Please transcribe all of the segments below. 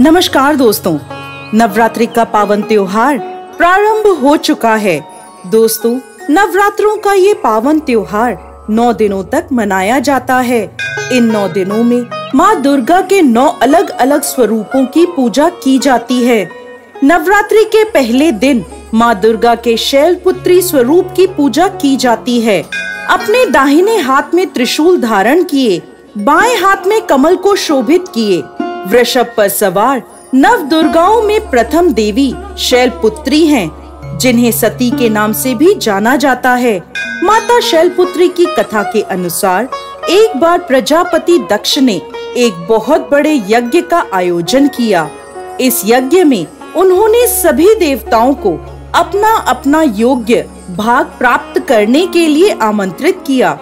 नमस्कार दोस्तों, नवरात्रि का पावन त्योहार प्रारंभ हो चुका है। दोस्तों, नवरात्रों का ये पावन त्योहार 9 दिनों तक मनाया जाता है। इन 9 दिनों में माँ दुर्गा के 9 अलग अलग स्वरूपों की पूजा की जाती है। नवरात्रि के पहले दिन माँ दुर्गा के शैलपुत्री स्वरूप की पूजा की जाती है। अपने दाहिने हाथ में त्रिशूल धारण किए, बाएं हाथ में कमल को शोभित किए, वृषभ पर सवार नव दुर्गाओं में प्रथम देवी शैलपुत्री हैं, जिन्हें सती के नाम से भी जाना जाता है। माता शैलपुत्री की कथा के अनुसार एक बार प्रजापति दक्ष ने एक बहुत बड़े यज्ञ का आयोजन किया। इस यज्ञ में उन्होंने सभी देवताओं को अपना अपना योग्य भाग प्राप्त करने के लिए आमंत्रित किया,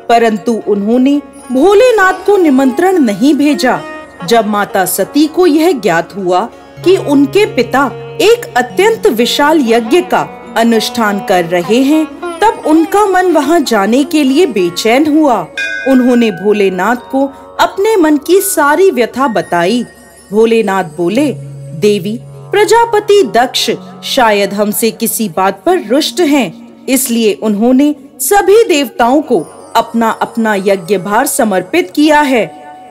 परंतु उन्होंने भोलेनाथ को निमंत्रण नहीं भेजा। जब माता सती को यह ज्ञात हुआ कि उनके पिता एक अत्यंत विशाल यज्ञ का अनुष्ठान कर रहे हैं, तब उनका मन वहां जाने के लिए बेचैन हुआ। उन्होंने भोलेनाथ को अपने मन की सारी व्यथा बताई। भोलेनाथ बोले, देवी, प्रजापति दक्ष शायद हमसे किसी बात पर रुष्ट हैं, इसलिए उन्होंने सभी देवताओं को अपना अपना यज्ञ भार समर्पित किया है,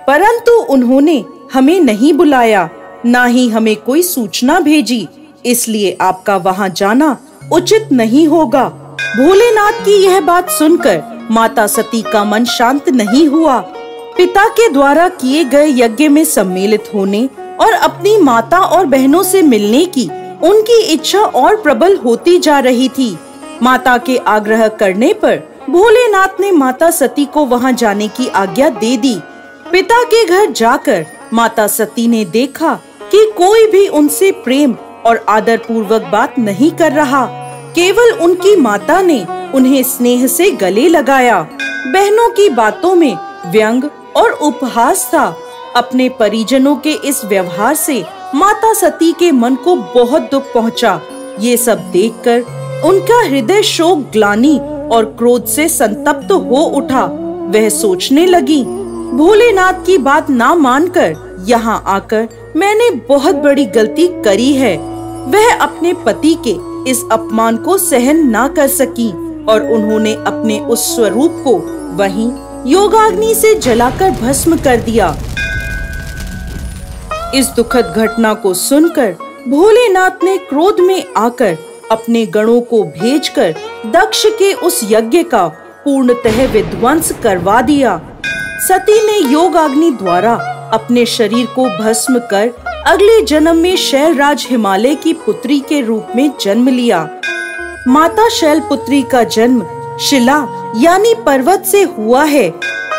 परंतु उन्होंने हमें नहीं बुलाया, ना ही हमें कोई सूचना भेजी, इसलिए आपका वहां जाना उचित नहीं होगा। भोलेनाथ की यह बात सुनकर माता सती का मन शांत नहीं हुआ। पिता के द्वारा किए गए यज्ञ में सम्मिलित होने और अपनी माता और बहनों से मिलने की उनकी इच्छा और प्रबल होती जा रही थी। माता के आग्रह करने पर भोलेनाथ ने माता सती को वहां जाने की आज्ञा दे दी। पिता के घर जाकर माता सती ने देखा कि कोई भी उनसे प्रेम और आदर पूर्वक बात नहीं कर रहा। केवल उनकी माता ने उन्हें स्नेह से गले लगाया। बहनों की बातों में व्यंग और उपहास था। अपने परिजनों के इस व्यवहार से माता सती के मन को बहुत दुख पहुंचा। ये सब देखकर उनका हृदय शोक, ग्लानि और क्रोध से संतप्त हो उठा। वह सोचने लगी, भोलेनाथ की बात ना मानकर यहाँ आकर मैंने बहुत बड़ी गलती करी है। वह अपने पति के इस अपमान को सहन ना कर सकी और उन्होंने अपने उस स्वरूप को वहीं योगाग्नि से जलाकर भस्म कर दिया। इस दुखद घटना को सुनकर भोलेनाथ ने क्रोध में आकर अपने गणों को भेजकर दक्ष के उस यज्ञ का पूर्णतः विध्वंस करवा दिया। सती ने योगाग्नि द्वारा अपने शरीर को भस्म कर अगले जन्म में शैलराज हिमालय की पुत्री के रूप में जन्म लिया। माता शैलपुत्री का जन्म शिला यानी पर्वत से हुआ है,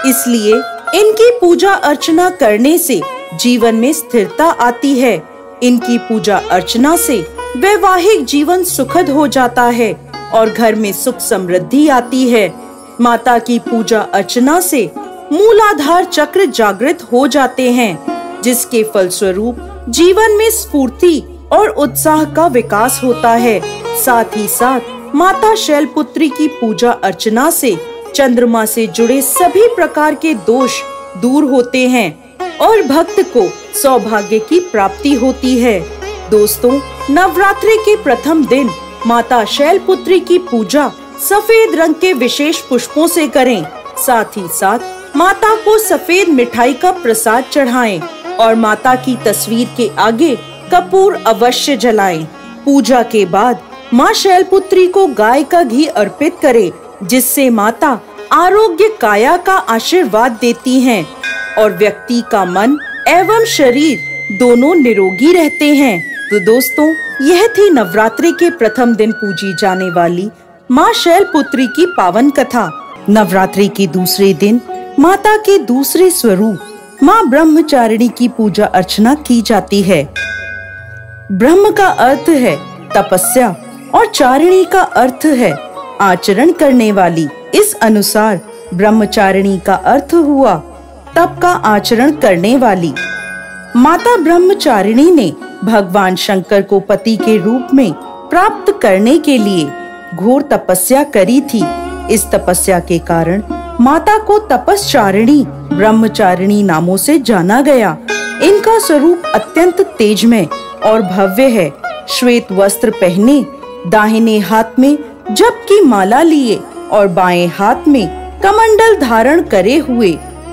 इसलिए इनकी पूजा अर्चना करने से जीवन में स्थिरता आती है। इनकी पूजा अर्चना से वैवाहिक जीवन सुखद हो जाता है और घर में सुख समृद्धि आती है। माता की पूजा अर्चना से मूलाधार चक्र जागृत हो जाते हैं, जिसके फलस्वरूप जीवन में स्फूर्ति और उत्साह का विकास होता है। साथ ही साथ माता शैलपुत्री की पूजा अर्चना से चंद्रमा से जुड़े सभी प्रकार के दोष दूर होते हैं और भक्त को सौभाग्य की प्राप्ति होती है। दोस्तों, नवरात्रि के प्रथम दिन माता शैलपुत्री की पूजा सफेद रंग के विशेष पुष्पों से करें। साथ ही साथ माता को सफेद मिठाई का प्रसाद चढ़ाएं और माता की तस्वीर के आगे कपूर अवश्य जलाएं। पूजा के बाद माँ शैलपुत्री को गाय का घी अर्पित करें, जिससे माता आरोग्य काया का आशीर्वाद देती हैं और व्यक्ति का मन एवं शरीर दोनों निरोगी रहते हैं। तो दोस्तों, यह थी नवरात्रि के प्रथम दिन पूजी जाने वाली माँ शैलपुत्री की पावन कथा। नवरात्रि के दूसरे दिन माता के दूसरे स्वरूप माँ ब्रह्मचारिणी की पूजा अर्चना की जाती है। ब्रह्म का अर्थ है तपस्या और चारिणी का अर्थ है आचरण करने वाली। इस अनुसार ब्रह्मचारिणी का अर्थ हुआ तप का आचरण करने वाली। माता ब्रह्मचारिणी ने भगवान शंकर को पति के रूप में प्राप्त करने के लिए घोर तपस्या करी थी। इस तपस्या के कारण माता को तपस्चारिणी, ब्रह्मचारिणी नामों से जाना गया। इनका उनका स्वरूप अत्यंत तेजमय और भव्य है। श्वेत वस्त्र पहने, दाहिने हाथ में जप की माला लिए और बाएं हाथ में कमंडल धारण करे हुए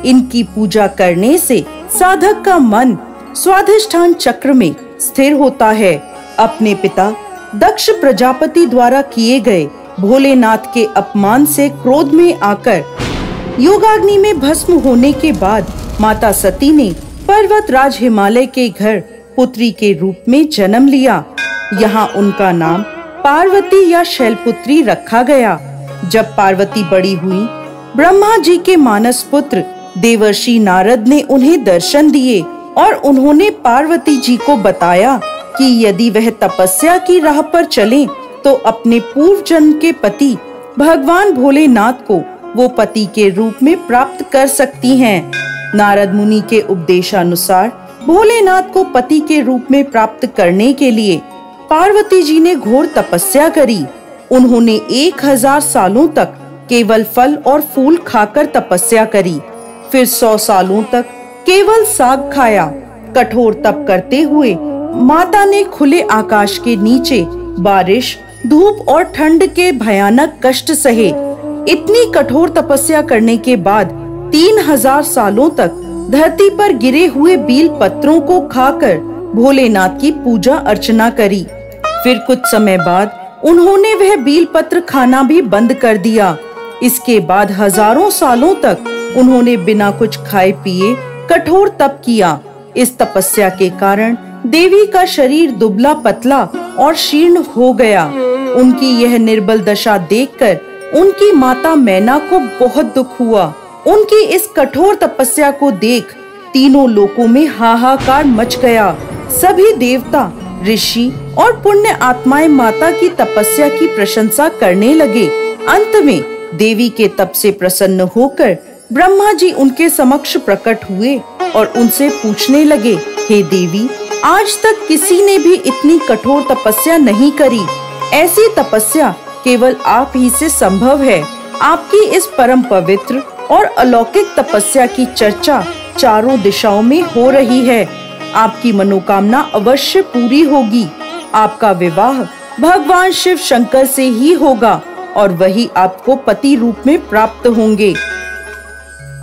इनकी पूजा करने से साधक का मन स्वाधिष्ठान चक्र में स्थिर होता है। अपने पिता दक्ष प्रजापति द्वारा किए गए भोलेनाथ के अपमान से क्रोध में आकर योगाग्नि में भस्म होने के बाद माता सती ने पर्वतराज हिमालय के घर पुत्री के रूप में जन्म लिया। यहाँ उनका नाम पार्वती या शैलपुत्री रखा गया। जब पार्वती बड़ी हुई, ब्रह्मा जी के मानस पुत्र देवर्षि नारद ने उन्हें दर्शन दिए और उन्होंने पार्वती जी को बताया कि यदि वह तपस्या की राह पर चलें तो अपने पूर्व जन्म के पति भगवान भोलेनाथ को वो पति के रूप में प्राप्त कर सकती हैं। नारद मुनि के उपदेशानुसार भोलेनाथ को पति के रूप में प्राप्त करने के लिए पार्वती जी ने घोर तपस्या करी। उन्होंने 1000 सालों तक केवल फल और फूल खाकर तपस्या करी, फिर 100 सालों तक केवल साग खाया। कठोर तप करते हुए माता ने खुले आकाश के नीचे बारिश, धूप और ठंड के भयानक कष्ट सहे। इतनी कठोर तपस्या करने के बाद 3000 सालों तक धरती पर गिरे हुए बील पत्रों को खाकर भोलेनाथ की पूजा अर्चना करी। फिर कुछ समय बाद उन्होंने वह बील पत्र खाना भी बंद कर दिया। इसके बाद हजारों सालों तक उन्होंने बिना कुछ खाए पिए कठोर तप किया। इस तपस्या के कारण देवी का शरीर दुबला पतला और शीर्ण हो गया। उनकी यह निर्बल दशा देखकर उनकी माता मैना को बहुत दुख हुआ। उनकी इस कठोर तपस्या को देख तीनों लोकों में हाहाकार मच गया। सभी देवता, ऋषि और पुण्य आत्माएं माता की तपस्या की प्रशंसा करने लगे। अंत में देवी के तप से प्रसन्न होकर ब्रह्मा जी उनके समक्ष प्रकट हुए और उनसे पूछने लगे, हे देवी, आज तक किसी ने भी इतनी कठोर तपस्या नहीं करी। ऐसी तपस्या केवल आप ही से संभव है। आपकी इस परम पवित्र और अलौकिक तपस्या की चर्चा चारों दिशाओं में हो रही है। आपकी मनोकामना अवश्य पूरी होगी। आपका विवाह भगवान शिव शंकर से ही होगा और वही आपको पति रूप में प्राप्त होंगे।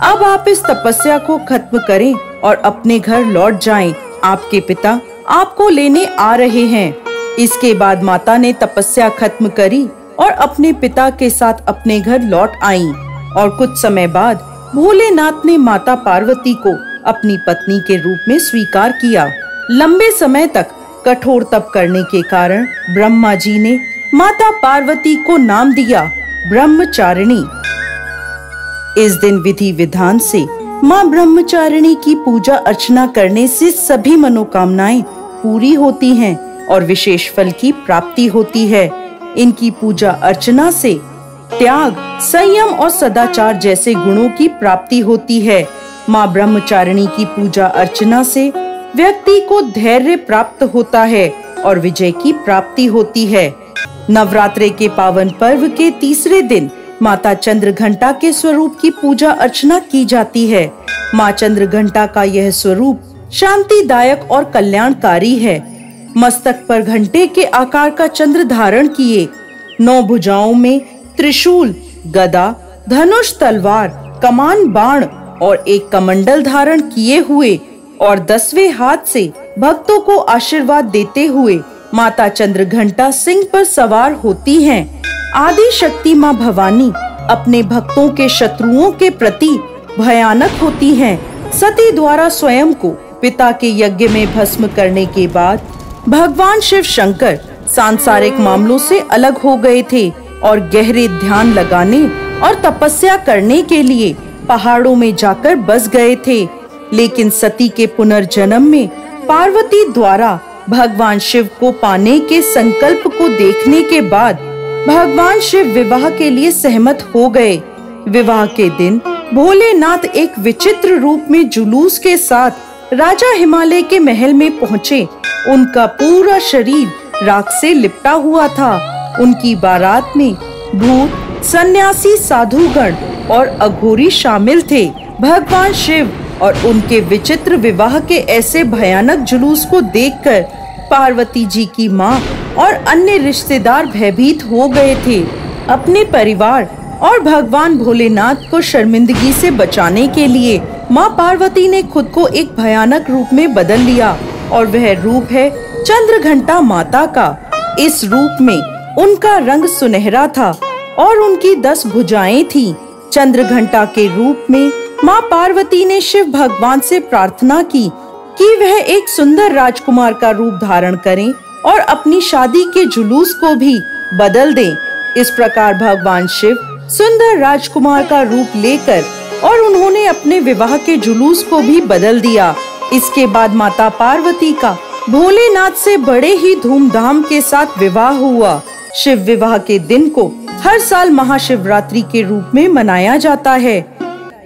अब आप इस तपस्या को खत्म करें और अपने घर लौट जाएं। आपके पिता आपको लेने आ रहे हैं। इसके बाद माता ने तपस्या खत्म करी और अपने पिता के साथ अपने घर लौट आईं। और कुछ समय बाद भोलेनाथ ने माता पार्वती को अपनी पत्नी के रूप में स्वीकार किया। लंबे समय तक कठोर तप करने के कारण ब्रह्मा जी ने माता पार्वती को नाम दिया ब्रह्मचारिणी। इस दिन विधि विधान से माँ ब्रह्मचारिणी की पूजा अर्चना करने से सभी मनोकामनाएं पूरी होती हैं और विशेष फल की प्राप्ति होती है। इनकी पूजा अर्चना से त्याग, संयम और सदाचार जैसे गुणों की प्राप्ति होती है। माँ ब्रह्मचारिणी की पूजा अर्चना से व्यक्ति को धैर्य प्राप्त होता है और विजय की प्राप्ति होती है। नवरात्रि के पावन पर्व के तीसरे दिन माता चंद्रघंटा के स्वरूप की पूजा अर्चना की जाती है। माँ चंद्रघंटा का यह स्वरूप शांतिदायक और कल्याणकारी है। मस्तक पर घंटे के आकार का चंद्र धारण किए, 9 भुजाओं में त्रिशूल, गदा, धनुष, तलवार, कमान, बाण और एक कमंडल धारण किए हुए और 10वें हाथ से भक्तों को आशीर्वाद देते हुए माता चंद्रघंटा सिंह पर सवार होती हैं। आदि शक्ति माँ भवानी अपने भक्तों के शत्रुओं के प्रति भयानक होती हैं। सती द्वारा स्वयं को पिता के यज्ञ में भस्म करने के बाद भगवान शिव शंकर सांसारिक मामलों से अलग हो गए थे और गहरे ध्यान लगाने और तपस्या करने के लिए पहाड़ों में जाकर बस गए थे। लेकिन सती के पुनर्जन्म में पार्वती द्वारा भगवान शिव को पाने के संकल्प को देखने के बाद भगवान शिव विवाह के लिए सहमत हो गए। विवाह के दिन भोलेनाथ एक विचित्र रूप में जुलूस के साथ राजा हिमालय के महल में पहुँचे। उनका पूरा शरीर राख से लिपटा हुआ था। उनकी बारात में भूत, सन्यासी, साधुगण और अघोरी शामिल थे। भगवान शिव और उनके विचित्र विवाह के ऐसे भयानक जुलूस को देखकर पार्वती जी की माँ और अन्य रिश्तेदार भयभीत हो गए थे। अपने परिवार और भगवान भोलेनाथ को शर्मिंदगी से बचाने के लिए माँ पार्वती ने खुद को एक भयानक रूप में बदल लिया और वह रूप है चंद्रघंटा माता का। इस रूप में उनका रंग सुनहरा था और उनकी 10 भुजाएं थीं। चंद्रघंटा के रूप में माँ पार्वती ने शिव भगवान से प्रार्थना की कि वह एक सुंदर राजकुमार का रूप धारण करें और अपनी शादी के जुलूस को भी बदल दें। इस प्रकार भगवान शिव सुंदर राजकुमार का रूप लेकर और उन्होंने अपने विवाह के जुलूस को भी बदल दिया। इसके बाद माता पार्वती का भोलेनाथ से बड़े ही धूमधाम के साथ विवाह हुआ। शिव विवाह के दिन को हर साल महाशिवरात्रि के रूप में मनाया जाता है।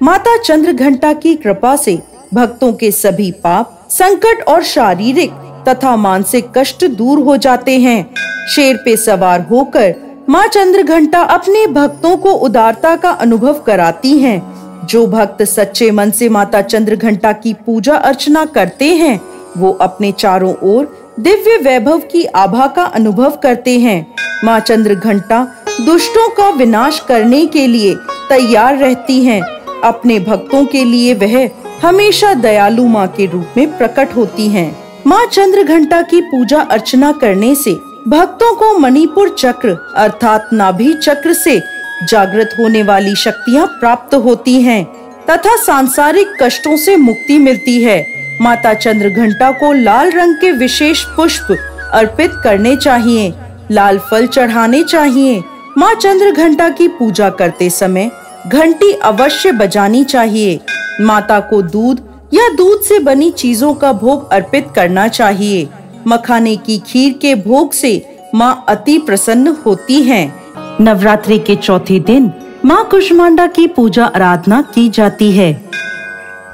माता चंद्रघंटा की कृपा से भक्तों के सभी पाप, संकट और शारीरिक तथा मानसिक कष्ट दूर हो जाते हैं। शेर पे सवार होकर माँ चंद्रघंटा अपने भक्तों को उदारता का अनुभव कराती हैं। जो भक्त सच्चे मन से माता चंद्रघंटा की पूजा अर्चना करते हैं वो अपने चारों ओर दिव्य वैभव की आभा का अनुभव करते हैं। माँ चंद्रघंटा दुष्टों का विनाश करने के लिए तैयार रहती हैं। अपने भक्तों के लिए वह हमेशा दयालु माँ के रूप में प्रकट होती हैं। माँ चंद्रघंटा की पूजा अर्चना करने से भक्तों को मणिपुर चक्र अर्थात नाभि चक्र से जागृत होने वाली शक्तियाँ प्राप्त होती हैं तथा सांसारिक कष्टों से मुक्ति मिलती है। माता चंद्रघंटा को लाल रंग के विशेष पुष्प अर्पित करने चाहिए, लाल फल चढ़ाने चाहिए। माँ चंद्रघंटा की पूजा करते समय घंटी अवश्य बजानी चाहिए। माता को दूध या दूध से बनी चीजों का भोग अर्पित करना चाहिए। मखाने की खीर के भोग से माँ अति प्रसन्न होती हैं। नवरात्रि के चौथे दिन माँ कुष्मांडा की पूजा आराधना की जाती है।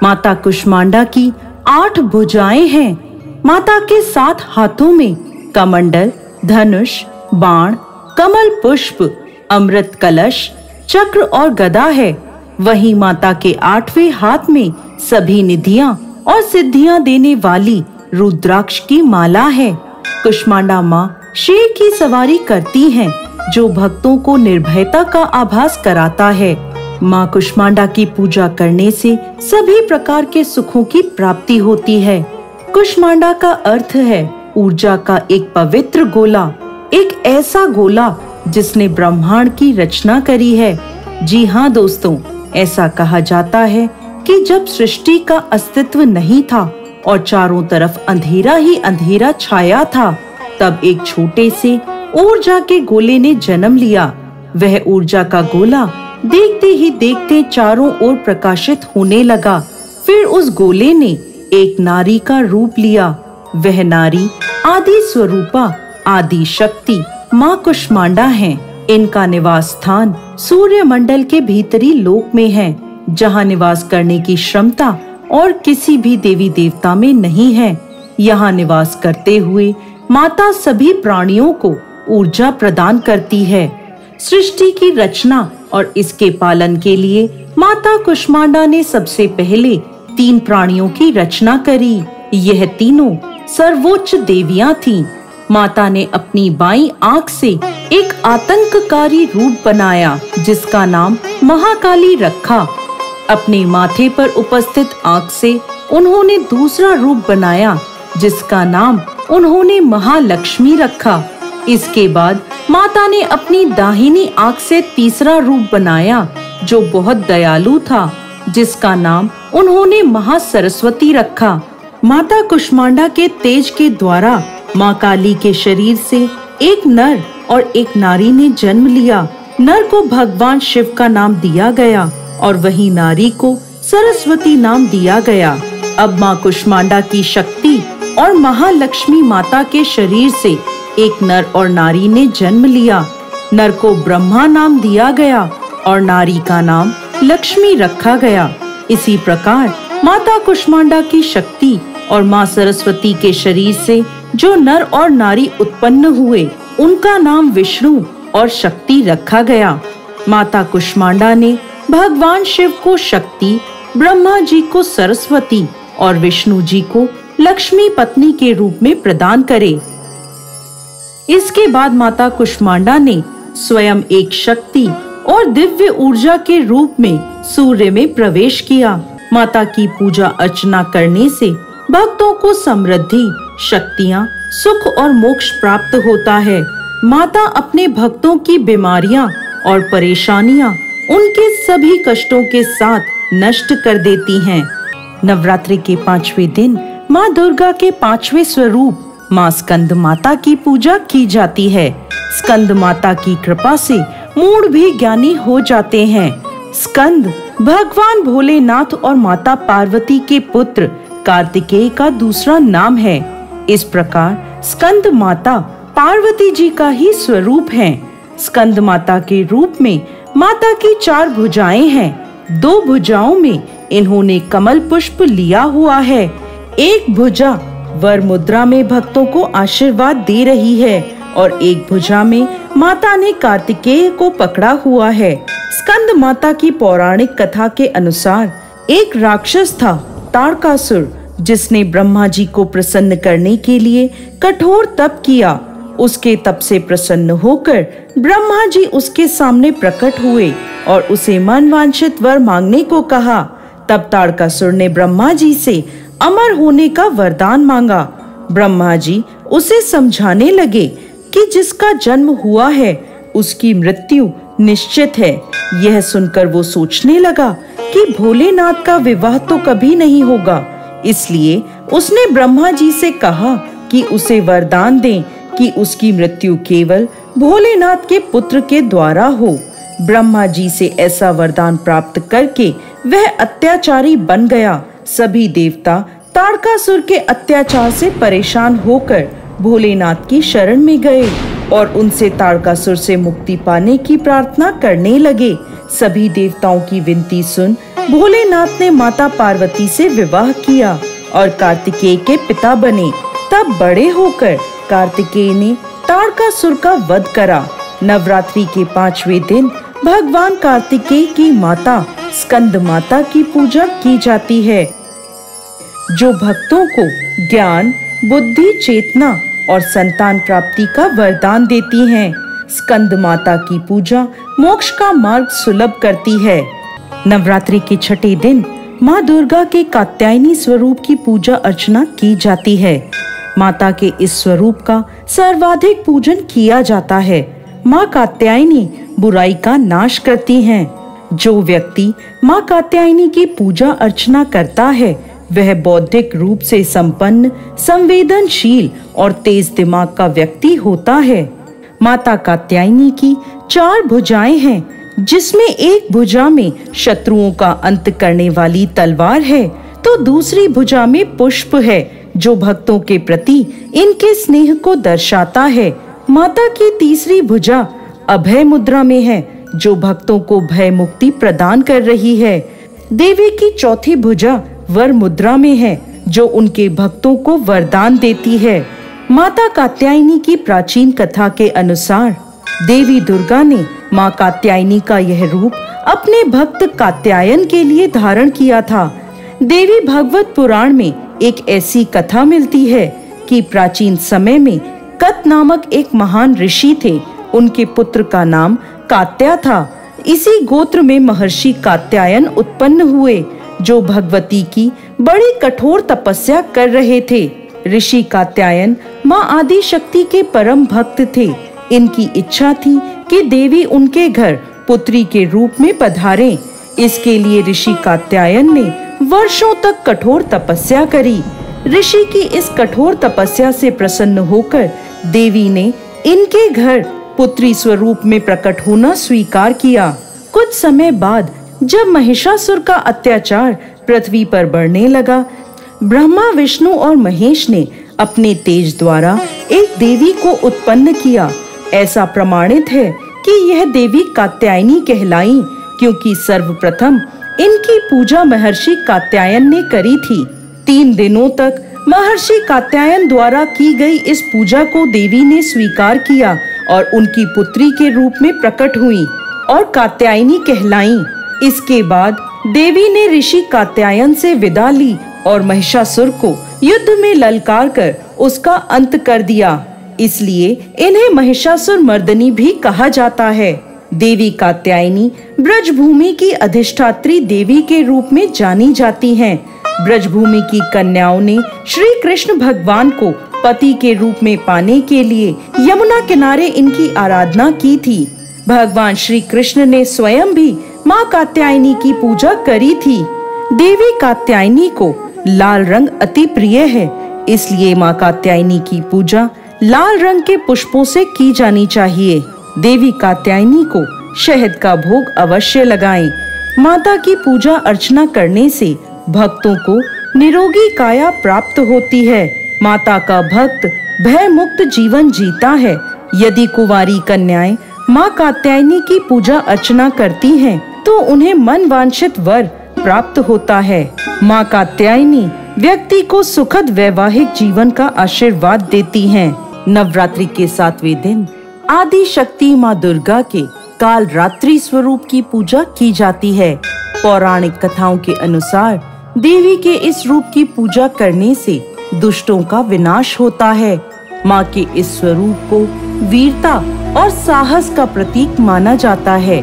माता कुष्मांडा की 8 भुजाएं हैं। माता के 7 हाथों में कमंडल, धनुष, बाण, कमल पुष्प, अमृत कलश, चक्र और गदा है। वहीं माता के 8वें हाथ में सभी निधियां और सिद्धियां देने वाली रुद्राक्ष की माला है। कुष्मांडा माँ शेर की सवारी करती हैं, जो भक्तों को निर्भयता का आभास कराता है। माँ कुष्मांडा की पूजा करने से सभी प्रकार के सुखों की प्राप्ति होती है। कुष्मांडा का अर्थ है ऊर्जा का एक पवित्र गोला, एक ऐसा गोला जिसने ब्रह्मांड की रचना करी है। जी हाँ दोस्तों, ऐसा कहा जाता है कि जब सृष्टि का अस्तित्व नहीं था और चारों तरफ अंधेरा ही अंधेरा छाया था, तब एक छोटे से ऊर्जा के गोले ने जन्म लिया। वह ऊर्जा का गोला देखते ही देखते चारों ओर प्रकाशित होने लगा। फिर उस गोले ने एक नारी का रूप लिया। वह नारी आदि स्वरूपा, आदि शक्ति माँ कुष्मांडा हैं। इनका निवास स्थान सूर्य मंडल के भीतरी लोक में है, जहाँ निवास करने की क्षमता और किसी भी देवी देवता में नहीं है। यहाँ निवास करते हुए माता सभी प्राणियों को ऊर्जा प्रदान करती है। सृष्टि की रचना और इसके पालन के लिए माता कुष्मांडा ने सबसे पहले 3 प्राणियों की रचना करी। यह तीनों सर्वोच्च देवियां थीं। माता ने अपनी बाईं आंख से एक आतंककारी रूप बनाया, जिसका नाम महाकाली रखा। अपने माथे पर उपस्थित आंख से उन्होंने दूसरा रूप बनाया, जिसका नाम उन्होंने महालक्ष्मी रखा। इसके बाद माता ने अपनी दाहिनी आंख से तीसरा रूप बनाया, जो बहुत दयालु था, जिसका नाम उन्होंने महासरस्वती रखा। माता कुष्मांडा के तेज के द्वारा माँ काली के शरीर से एक नर और एक नारी ने जन्म लिया। नर को भगवान शिव का नाम दिया गया और वही नारी को सरस्वती नाम दिया गया। अब माँ कुष्मांडा की शक्ति और महालक्ष्मी माता के शरीर से एक नर और नारी ने जन्म लिया। नर को ब्रह्मा नाम दिया गया और नारी का नाम लक्ष्मी रखा गया। इसी प्रकार माता कुष्मांडा की शक्ति और माँ सरस्वती के शरीर से जो नर और नारी उत्पन्न हुए, उनका नाम विष्णु और शक्ति रखा गया। माता कुष्मांडा ने भगवान शिव को शक्ति ब्रह्मा जी को सरस्वती और विष्णु जी को लक्ष्मी पत्नी के रूप में प्रदान करे। इसके बाद माता कुष्मांडा ने स्वयं एक शक्ति और दिव्य ऊर्जा के रूप में सूर्य में प्रवेश किया। माता की पूजा अर्चना करने से भक्तों को समृद्धि, शक्तियाँ, सुख और मोक्ष प्राप्त होता है। माता अपने भक्तों की बीमारियां और परेशानियां उनके सभी कष्टों के साथ नष्ट कर देती हैं। नवरात्रि के 5वें दिन माँ दुर्गा के 5वें स्वरूप माँ स्कंद माता की पूजा की जाती है। स्कंद माता की कृपा से मूढ़ भी ज्ञानी हो जाते हैं। स्कंद भगवान भोलेनाथ और माता पार्वती के पुत्र कार्तिकेय का दूसरा नाम है। इस प्रकार स्कंद माता पार्वती जी का ही स्वरूप है। स्कंद माता के रूप में माता की 4 भुजाएं हैं। 2 भुजाओं में इन्होंने कमल पुष्प लिया हुआ है। एक भुजा वर मुद्रा में भक्तों को आशीर्वाद दे रही है और एक भुजा में माता ने कार्तिकेय को पकड़ा हुआ है। स्कंद माता की पौराणिक कथा के अनुसार एक राक्षस था, तारकासुर, जिसने ब्रह्मा जी को प्रसन्न करने के लिए कठोर तप किया। उसके तप से प्रसन्न होकर ब्रह्मा जी उसके सामने प्रकट हुए और उसे मनवांछित वर मांगने को कहा। तब तारकासुर ने ब्रह्मा जी से अमर होने का वरदान मांगा। ब्रह्मा जी उसे समझाने लगे कि जिसका जन्म हुआ है उसकी मृत्यु निश्चित है। यह सुनकर वो सोचने लगा कि भोलेनाथ का विवाह तो कभी नहीं होगा, इसलिए उसने ब्रह्मा जी से कहा कि उसे वरदान दें कि उसकी मृत्यु केवल भोलेनाथ के पुत्र के द्वारा हो। ब्रह्मा जी से ऐसा वरदान प्राप्त करके वह अत्याचारी बन गया। सभी देवता तारकासुर के अत्याचार से परेशान होकर भोलेनाथ की शरण में गए और उनसे तारकासुर से मुक्ति पाने की प्रार्थना करने लगे। सभी देवताओं की विनती सुन भोलेनाथ ने माता पार्वती से विवाह किया और कार्तिकेय के पिता बने। तब बड़े होकर कार्तिकेय ने तारकासुर का वध करा। नवरात्रि के 5वें दिन भगवान कार्तिकेय की माता स्कंद माता की पूजा की जाती है, जो भक्तों को ज्ञान, बुद्धि, चेतना और संतान प्राप्ति का वरदान देती हैं। स्कंद माता की पूजा मोक्ष का मार्ग सुलभ करती है। नवरात्रि के 6ठे दिन माँ दुर्गा के कात्यायनी स्वरूप की पूजा अर्चना की जाती है। माता के इस स्वरूप का सर्वाधिक पूजन किया जाता है। माँ कात्यायनी बुराई का नाश करती हैं। जो व्यक्ति माँ कात्यायनी की पूजा अर्चना करता है वह बौद्धिक रूप से संपन्न, संवेदनशील और तेज दिमाग का व्यक्ति होता है। माता कात्यायनी की 4 भुजाएं हैं, जिसमें एक भुजा में शत्रुओं का अंत करने वाली तलवार है तो दूसरी भुजा में पुष्प है, जो भक्तों के प्रति इनके स्नेह को दर्शाता है। माता की तीसरी भुजा अभय मुद्रा में है, जो भक्तों को भय मुक्ति प्रदान कर रही है। देवी की चौथी भुजा वर मुद्रा में है, जो उनके भक्तों को वरदान देती है। माता कात्यायनी की प्राचीन कथा के अनुसार देवी दुर्गा ने माँ कात्यायनी का यह रूप अपने भक्त कात्यायन के लिए धारण किया था। देवी भागवत पुराण में एक ऐसी कथा मिलती है कि प्राचीन समय में कत नामक एक महान ऋषि थे। उनके पुत्र का नाम कात्या था। इसी गोत्र में महर्षि कात्यायन उत्पन्न हुए, जो भगवती की बड़ी कठोर तपस्या कर रहे थे। ऋषि कात्यायन माँ आदि शक्ति के परम भक्त थे। इनकी इच्छा थी कि देवी उनके घर पुत्री के रूप में पधारें। इसके लिए ऋषि कात्यायन ने वर्षों तक कठोर तपस्या करी। ऋषि की इस कठोर तपस्या से प्रसन्न होकर देवी ने इनके घर पुत्री स्वरूप में प्रकट होना स्वीकार किया। कुछ समय बाद जब महिषासुर का अत्याचार पृथ्वी पर बढ़ने लगा, ब्रह्मा, विष्णु और महेश ने अपने तेज द्वारा एक देवी को उत्पन्न किया। ऐसा प्रमाणित है कि यह देवी कात्यायनी कहलाई, क्योंकि सर्वप्रथम इनकी पूजा महर्षि कात्यायन ने करी थी। 3 दिनों तक महर्षि कात्यायन द्वारा की गई इस पूजा को देवी ने स्वीकार किया और उनकी पुत्री के रूप में प्रकट हुई और कात्यायनी कहलाई। इसके बाद देवी ने ऋषि कात्यायन से विदा ली और महिषासुर को युद्ध में ललकार कर उसका अंत कर दिया। इसलिए इन्हें महिषासुर मर्दनी भी कहा जाता है। देवी कात्यायनी ब्रजभूमि की अधिष्ठात्री देवी के रूप में जानी जाती हैं। ब्रजभूमि की कन्याओं ने श्री कृष्ण भगवान को पति के रूप में पाने के लिए यमुना किनारे इनकी आराधना की थी। भगवान श्री कृष्ण ने स्वयं भी माँ कात्यायनी की पूजा करी थी। देवी कात्यायनी को लाल रंग अति प्रिय है, इसलिए माँ कात्यायनी की पूजा लाल रंग के पुष्पों से की जानी चाहिए। देवी कात्यायनी को शहद का भोग अवश्य लगाएं। माता की पूजा अर्चना करने से भक्तों को निरोगी काया प्राप्त होती है। माता का भक्त भय मुक्त जीवन जीता है। यदि कुंवारी कन्याएं माँ कात्यायनी की पूजा अर्चना करती हैं, तो उन्हें मन वांछित वर प्राप्त होता है। माँ कात्यायनी व्यक्ति को सुखद वैवाहिक जीवन का आशीर्वाद देती हैं। नवरात्रि के 7वें दिन आदि शक्ति माँ दुर्गा के काल रात्रि स्वरूप की पूजा की जाती है। पौराणिक कथाओं के अनुसार देवी के इस रूप की पूजा करने से दुष्टों का विनाश होता है। माँ के इस स्वरूप को वीरता और साहस का प्रतीक माना जाता है।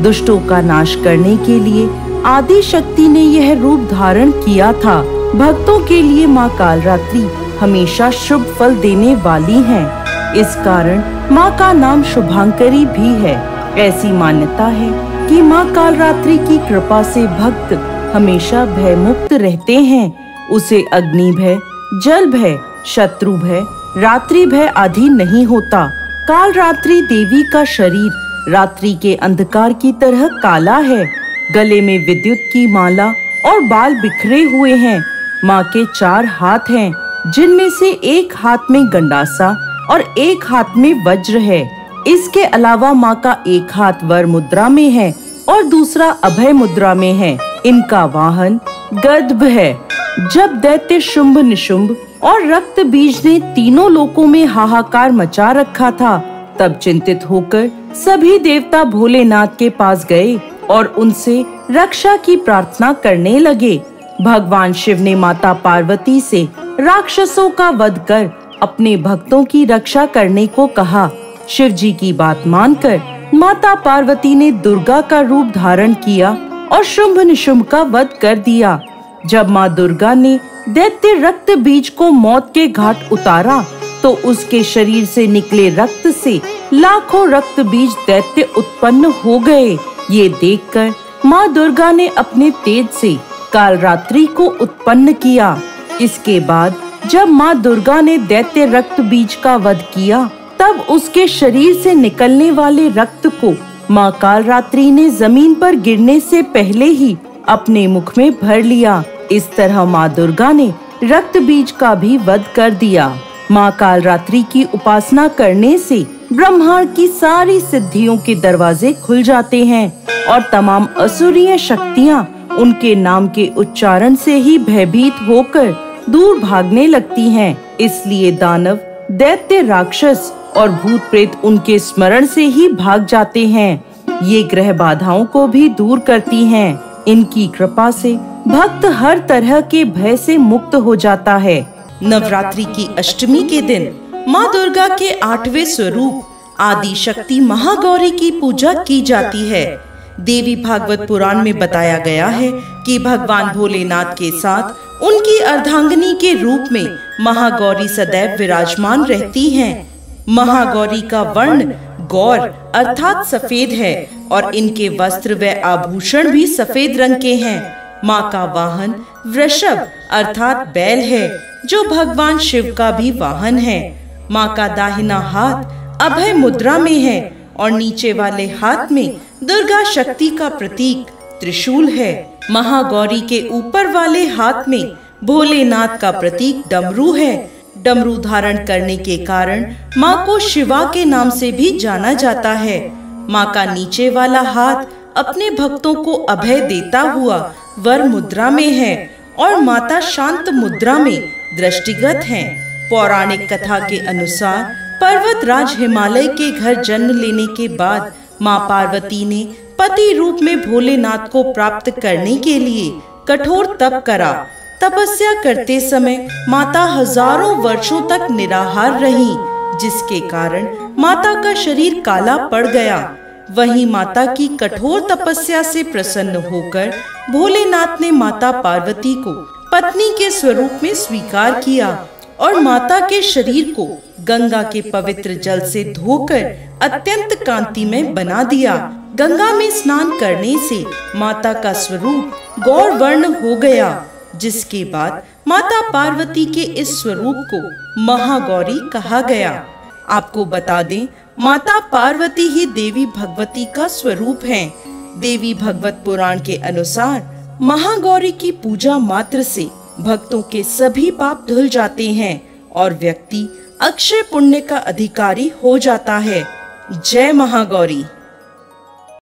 दुष्टों का नाश करने के लिए आदि शक्ति ने यह रूप धारण किया था। भक्तों के लिए माँ कालरात्रि हमेशा शुभ फल देने वाली हैं। इस कारण माँ का नाम शुभांकरी भी है। ऐसी मान्यता है कि माँ कालरात्रि की कृपा से भक्त हमेशा भय मुक्त रहते हैं। उसे अग्नि भय, जल भय, शत्रु भय, रात्रि भय आदि नहीं होता। कालरात्रि देवी का शरीर रात्रि के अंधकार की तरह काला है। गले में विद्युत की माला और बाल बिखरे हुए हैं। माँ के 4 हाथ हैं, जिनमें से एक हाथ में गंडासा और एक हाथ में वज्र है। इसके अलावा माँ का एक हाथ वर मुद्रा में है और दूसरा अभय मुद्रा में है। इनका वाहन गर्दभ है। जब दैत्य शुंभ निशुंभ और रक्त बीज ने तीनों लोकों में हाहाकार मचा रखा था, तब चिंतित होकर सभी देवता भोलेनाथ के पास गए और उनसे रक्षा की प्रार्थना करने लगे। भगवान शिव ने माता पार्वती से राक्षसों का वध कर अपने भक्तों की रक्षा करने को कहा। शिव जी की बात मानकर माता पार्वती ने दुर्गा का रूप धारण किया और शुंभ निशुंभ का वध कर दिया। जब माँ दुर्गा ने दैत्य रक्त बीज को मौत के घाट उतारा, तो उसके शरीर से निकले रक्त से लाखों रक्त बीज दैत्य उत्पन्न हो गए। ये देखकर माँ दुर्गा ने अपने तेज से कालरात्रि को उत्पन्न किया। इसके बाद जब माँ दुर्गा ने दैत्य रक्त बीज का वध किया, तब उसके शरीर से निकलने वाले रक्त को माँ कालरात्रि ने जमीन पर गिरने से पहले ही अपने मुख में भर लिया। इस तरह माँ दुर्गा ने रक्त बीज का भी वध कर दिया। माँ कालरात्रि की उपासना करने से ब्रह्मांड की सारी सिद्धियों के दरवाजे खुल जाते हैं और तमाम असुरीय शक्तियाँ उनके नाम के उच्चारण से ही भयभीत होकर दूर भागने लगती हैं। इसलिए दानव, दैत्य, राक्षस और भूत प्रेत उनके स्मरण से ही भाग जाते हैं। ये ग्रह बाधाओं को भी दूर करती हैं। इनकी कृपा से भक्त हर तरह के भय से मुक्त हो जाता है। नवरात्रि की अष्टमी के दिन माँ दुर्गा के 8वें स्वरूप आदि शक्ति महागौरी की पूजा की जाती है। देवी भागवत पुराण में बताया गया है कि भगवान भोलेनाथ के साथ उनकी अर्धांगिनी के रूप में महागौरी सदैव विराजमान रहती हैं। महागौरी का वर्ण गौर अर्थात सफेद है और इनके वस्त्र व आभूषण भी सफेद रंग के हैं। माँ का वाहन वृषभ अर्थात बैल है, जो भगवान शिव का भी वाहन है। माँ का दाहिना हाथ अभय मुद्रा में है और नीचे वाले हाथ में दुर्गा शक्ति का प्रतीक त्रिशूल है। महागौरी के ऊपर वाले हाथ में भोलेनाथ का प्रतीक डमरू है। डमरू धारण करने के कारण माँ को शिवा के नाम से भी जाना जाता है। माँ का नीचे वाला हाथ अपने भक्तों को अभय देता हुआ वर मुद्रा में है और माता शांत मुद्रा में दृष्टिगत हैं। पौराणिक कथा के अनुसार पर्वत राज हिमालय के घर जन्म लेने के बाद माँ पार्वती ने पति रूप में भोलेनाथ को प्राप्त करने के लिए कठोर तप करा। तपस्या करते समय माता हजारों वर्षों तक निराहार रही, जिसके कारण माता का शरीर काला पड़ गया। वहीं माता की कठोर तपस्या से प्रसन्न होकर भोलेनाथ ने माता पार्वती को पत्नी के स्वरूप में स्वीकार किया और माता के शरीर को गंगा के पवित्र जल से धोकर अत्यंत कांतिमय बना दिया। गंगा में स्नान करने से माता का स्वरूप गौर वर्ण हो गया, जिसके बाद माता पार्वती के इस स्वरूप को महागौरी कहा गया। आपको बता दें, माता पार्वती ही देवी भगवती का स्वरूप है। देवी भगवत पुराण के अनुसार महागौरी की पूजा मात्र से भक्तों के सभी पाप धुल जाते हैं और व्यक्ति अक्षय पुण्य का अधिकारी हो जाता है। जय महागौरी।